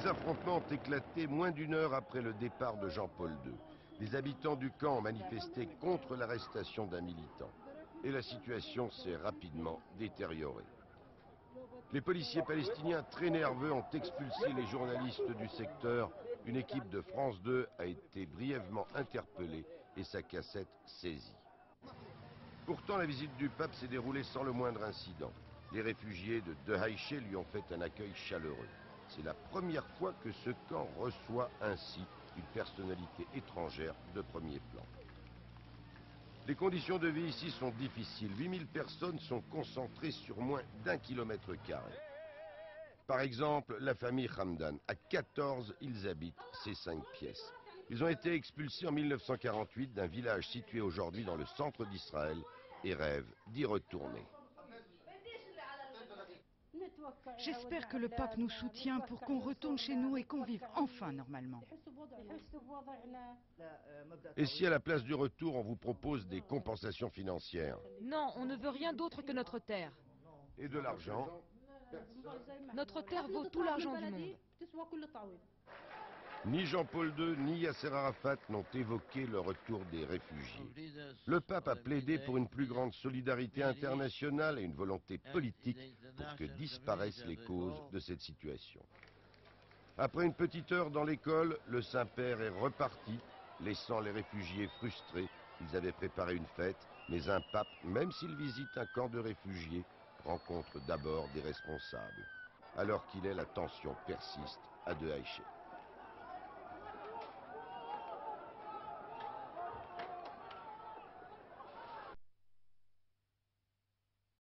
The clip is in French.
Les affrontements ont éclaté moins d'une heure après le départ de Jean-Paul II. Les habitants du camp ont manifesté contre l'arrestation d'un militant. Et la situation s'est rapidement détériorée. Les policiers palestiniens très nerveux ont expulsé les journalistes du secteur. Une équipe de France 2 a été brièvement interpellée et sa cassette saisie. Pourtant, la visite du pape s'est déroulée sans le moindre incident. Les réfugiés de Dehaïché lui ont fait un accueil chaleureux. C'est la première fois que ce camp reçoit ainsi une personnalité étrangère de premier plan. Les conditions de vie ici sont difficiles. 8000 personnes sont concentrées sur moins d'1 km². Par exemple, la famille Hamdan. À 14, ils habitent ces 5 pièces. Ils ont été expulsés en 1948 d'un village situé aujourd'hui dans le centre d'Israël et rêvent d'y retourner. J'espère que le pape nous soutient pour qu'on retourne chez nous et qu'on vive enfin normalement. Et si à la place du retour, on vous propose des compensations financières? Non, on ne veut rien d'autre que notre terre. Et de l'argent? Notre terre vaut tout l'argent du monde. Ni Jean-Paul II ni Yasser Arafat n'ont évoqué le retour des réfugiés. Le pape a plaidé pour une plus grande solidarité internationale et une volonté politique pour que disparaissent les causes de cette situation. Après une petite heure dans l'école, le Saint-Père est reparti, laissant les réfugiés frustrés. Ils avaient préparé une fête, mais un pape, même s'il visite un camp de réfugiés, rencontre d'abord des responsables. Alors qu'il est, la tension persiste à Dehaïché.